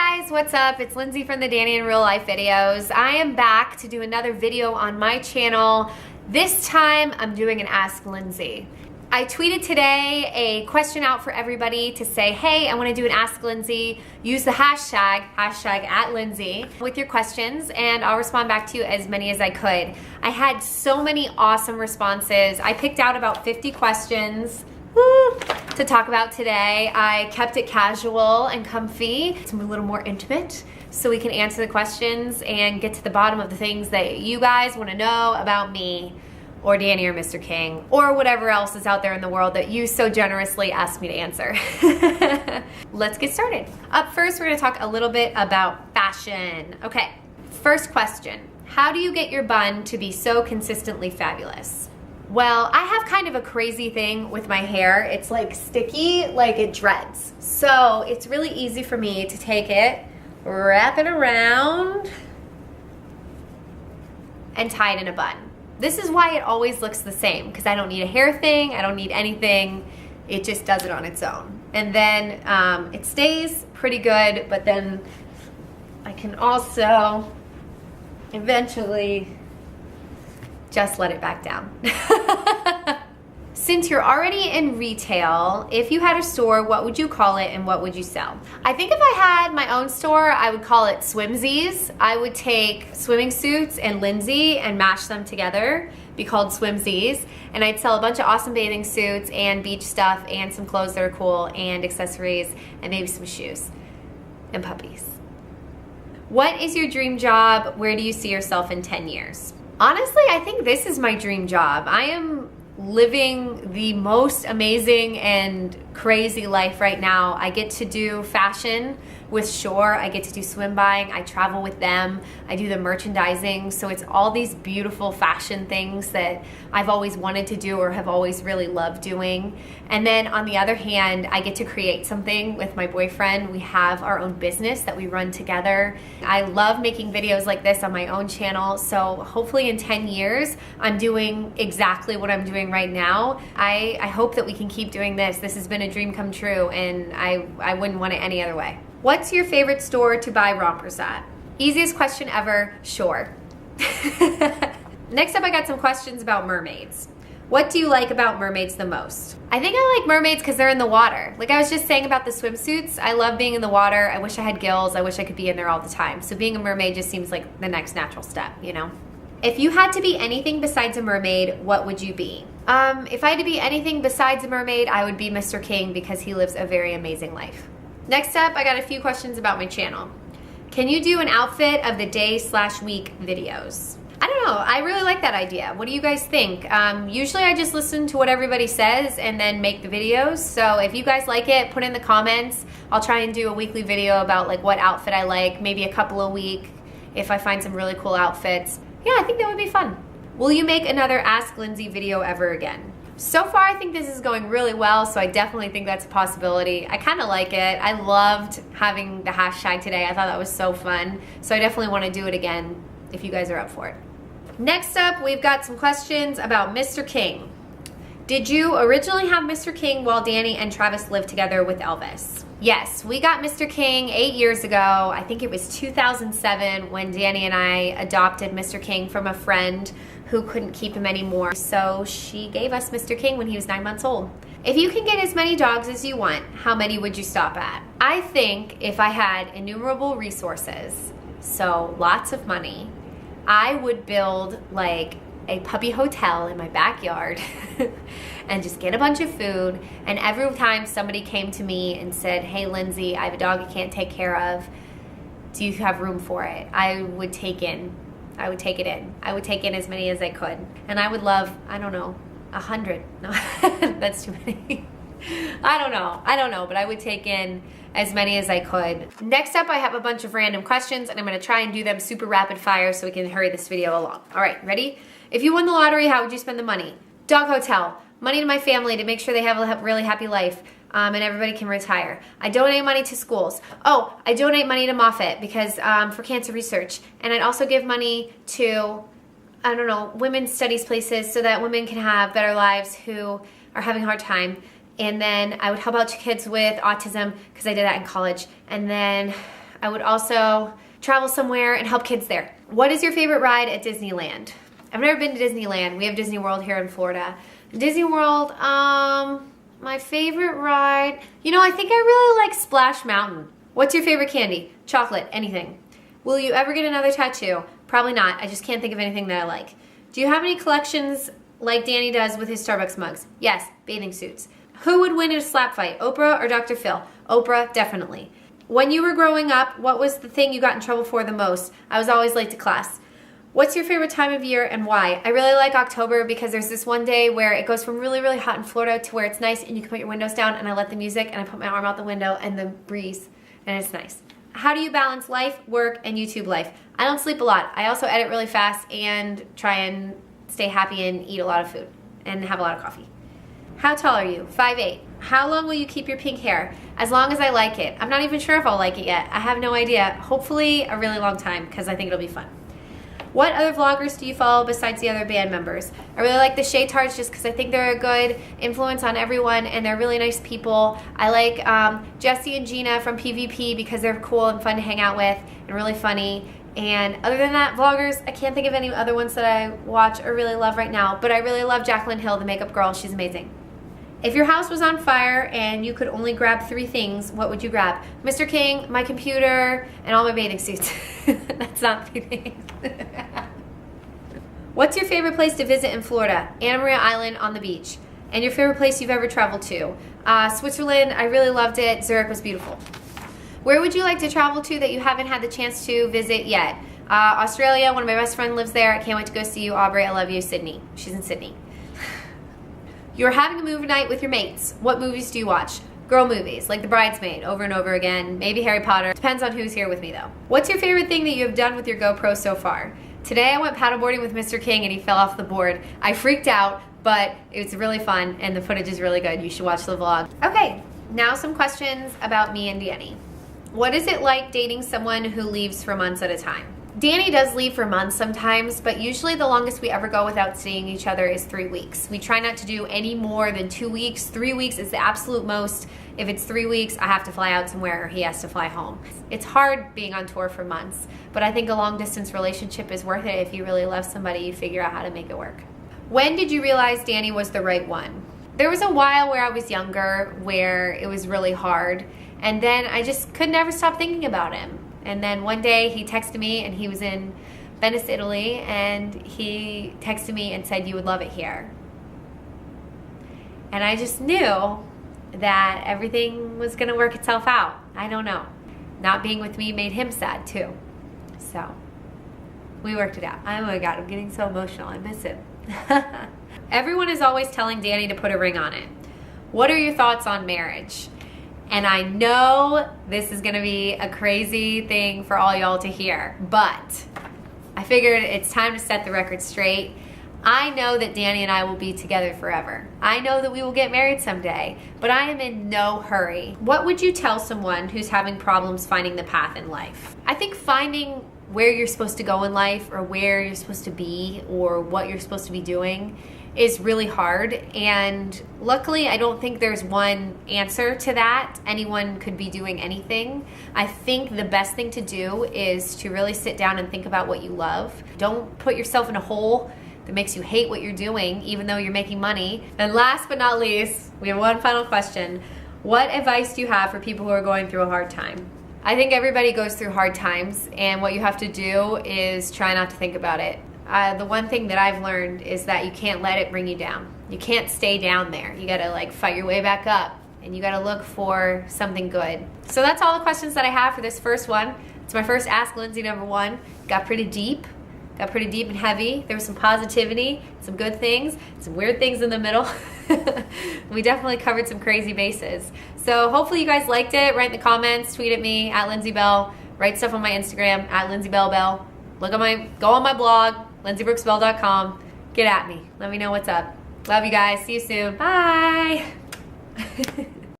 guys, what's up? It's Lindsay from the Danny in Real Life videos. I am back to do another video on my channel. This time I'm doing an Ask Lindsay. I tweeted today a question out for everybody to say, hey, I want to do an Ask Lindsay. Use the hashtag @Lindsay with your questions and I'll respond back to you as many as I could. I had so many awesome responses. I picked out about 50 questions to talk about today. I kept it casual and comfy. It's a little more intimate so we can answer the questions and get to the bottom of the things that you guys want to know about me or Danny or Mr. King or whatever else is out there in the world that you so generously asked me to answer. Let's get started. Up first, we're going to talk a little bit about fashion. Okay, first question. How do you get your bun to be so consistently fabulous? Well, I have kind of a crazy thing with my hair. It's like sticky, like it dreads. So it's really easy for me to take it, wrap it around, and tie it in a bun. This is why it always looks the same, because I don't need a hair thing, I don't need anything. It just does it on its own. And then it stays pretty good, but then I can also eventually just let it back down. Since you're already in retail, if you had a store, what would you call it and what would you sell? I think if I had my own store, I would call it Swimsies. I would take swimming suits and Lindsay and mash them together, be called Swimsies, and I'd sell a bunch of awesome bathing suits and beach stuff and some clothes that are cool and accessories and maybe some shoes and puppies. What is your dream job? Where do you see yourself in 10 years? Honestly, I think this is my dream job. I am living the most amazing and crazy life right now. I get to do fashion with Shore. I get to do swim buying. I travel with them. I do the merchandising. So it's all these beautiful fashion things that I've always wanted to do or have always really loved doing. And then on the other hand, I get to create something with my boyfriend. We have our own business that we run together. I love making videos like this on my own channel. So hopefully in 10 years, I'm doing exactly what I'm doing right now. I hope that we can keep doing this. This has been a dream come true and I wouldn't want it any other way. What's your favorite store to buy rompers at? Easiest question ever, Shore. Next up, I got some questions about mermaids. What do you like about mermaids the most? I think I like mermaids because they're in the water. Like I was just saying about the swimsuits, I love being in the water. I wish I had gills. I wish I could be in there all the time. So being a mermaid just seems like the next natural step, you know? If you had to be anything besides a mermaid, what would you be? If I had to be anything besides a mermaid, I would be Mr. King because he lives a very amazing life. Next up, I got a few questions about my channel. Can you do an outfit of the day/week videos? I don't know, I really like that idea. What do you guys think? Usually I just listen to what everybody says and then make the videos. So if you guys like it, put in the comments. I'll try and do a weekly video about like what outfit I like, maybe a couple a week if I find some really cool outfits. Yeah, I think that would be fun. Will you make another Ask Lindsay video ever again? So far, I think this is going really well, so I definitely think that's a possibility. I kind of like it. I loved having the hashtag today. I thought that was so fun. So I definitely want to do it again if you guys are up for it. Next up, we've got some questions about Mr. King. Did you originally have Mr. King while Danny and Travis lived together with Elvis? Yes, we got Mr. King 8 years ago. I think it was 2007 when Danny and I adopted Mr. King from a friend who couldn't keep him anymore. So she gave us Mr. King when he was 9 months old. If you can get as many dogs as you want, how many would you stop at? I think if I had innumerable resources, so lots of money, I would build like a puppy hotel in my backyard and just get a bunch of food. And every time somebody came to me and said, hey Lindsay, I have a dog I can't take care of. Do you have room for it? I would take it in. I would take in as many as I could. And I would love, I don't know, 100. No, that's too many. I don't know, but I would take in as many as I could. Next up, I have a bunch of random questions and I'm gonna try and do them super rapid fire so we can hurry this video along. All right, ready? If you won the lottery, how would you spend the money? Dog hotel, money to my family to make sure they have a really happy life. And everybody can retire. I donate money to schools. Oh, I donate money to Moffitt because for cancer research. And I'd also give money to, I don't know, women's studies places so that women can have better lives who are having a hard time. And then I would help out kids with autism because I did that in college. And then I would also travel somewhere and help kids there. What is your favorite ride at Disneyland? I've never been to Disneyland. We have Disney World here in Florida. Disney World, my favorite ride, you know, I think I really like Splash Mountain. What's your favorite candy? Chocolate, anything. Will you ever get another tattoo? Probably not. I just can't think of anything that I like. Do you have any collections like Danny does with his Starbucks mugs? Yes, bathing suits. Who would win in a slap fight, Oprah or Dr. Phil? Oprah, definitely. When you were growing up, what was the thing you got in trouble for the most? I was always late to class. What's your favorite time of year and why? I really like October because there's this one day where it goes from really, really hot in Florida to where it's nice and you can put your windows down, and I let the music and I put my arm out the window and the breeze, and it's nice. How do you balance life, work, and YouTube life? I don't sleep a lot. I also edit really fast and try and stay happy and eat a lot of food and have a lot of coffee. How tall are you? 5'8". How long will you keep your pink hair? As long as I like it. I'm not even sure if I'll like it yet. I have no idea. Hopefully a really long time because I think it'll be fun. What other vloggers do you follow besides the other band members? I really like the Shaytards just because I think they're a good influence on everyone and they're really nice people. I like Jesse and Gina from PvP because they're cool and fun to hang out with and really funny. And other than that, vloggers, I can't think of any other ones that I watch or really love right now, but I really love Jaclyn Hill, the makeup girl. She's amazing. If your house was on fire and you could only grab 3 things, what would you grab? Mr. King, my computer, and all my bathing suits. That's not 3 things. What's your favorite place to visit in Florida? Anna Maria Island on the beach. And your favorite place you've ever traveled to? Switzerland, I really loved it. Zurich was beautiful. Where would you like to travel to that you haven't had the chance to visit yet? Australia, one of my best friends lives there. I can't wait to go see you. Aubrey, I love you. Sydney. She's in Sydney. You're having a movie night with your mates. What movies do you watch? Girl movies, like The Bridesmaid, over and over again. Maybe Harry Potter. Depends on who's here with me, though. What's your favorite thing that you have done with your GoPro so far? Today I went paddleboarding with Mr. King and he fell off the board. I freaked out, but it was really fun and the footage is really good. You should watch the vlog. Okay, now some questions about me and Danny. What is it like dating someone who leaves for months at a time? Danny does leave for months sometimes, but usually the longest we ever go without seeing each other is 3 weeks. We try not to do any more than 2 weeks. 3 weeks is the absolute most. If it's 3 weeks, I have to fly out somewhere or he has to fly home. It's hard being on tour for months, but I think a long distance relationship is worth it. If you really love somebody, you figure out how to make it work. When did you realize Danny was the right one? There was a while where I was younger where it was really hard, and then I just could never stop thinking about him. And then one day he texted me and he was in Venice, Italy, and he texted me and said, "You would love it here." And I just knew that everything was gonna work itself out. I don't know. Not being with me made him sad too. So we worked it out. Oh my God, I'm getting so emotional. I miss him. Everyone is always telling Danny to put a ring on it. What are your thoughts on marriage? And I know this is gonna be a crazy thing for all y'all to hear, but I figured it's time to set the record straight. I know that Danny and I will be together forever. I know that we will get married someday, but I am in no hurry. What would you tell someone who's having problems finding the path in life? I think finding where you're supposed to go in life or where you're supposed to be or what you're supposed to be doing is really hard, and luckily I don't think there's one answer to that. Anyone could be doing anything. I think the best thing to do is to really sit down and think about what you love. Don't put yourself in a hole that makes you hate what you're doing even though you're making money. And last but not least, we have one final question. What advice do you have for people who are going through a hard time? I think everybody goes through hard times, and what you have to do is try not to think about it. The one thing that I've learned is that you can't let it bring you down. You can't stay down there. You gotta like fight your way back up, and you gotta look for something good. So that's all the questions that I have for this first one. It's my first Ask Lindsey #1. Got pretty deep and heavy. There was some positivity, some good things, some weird things in the middle. We definitely covered some crazy bases. So hopefully you guys liked it. Write in the comments, tweet at me, @LindseyBell. Write stuff on my Instagram, @LindseyBellBell. Go on my blog, lindseybrooksbell.com. Get at me. Let me know what's up. Love you guys. See you soon. Bye.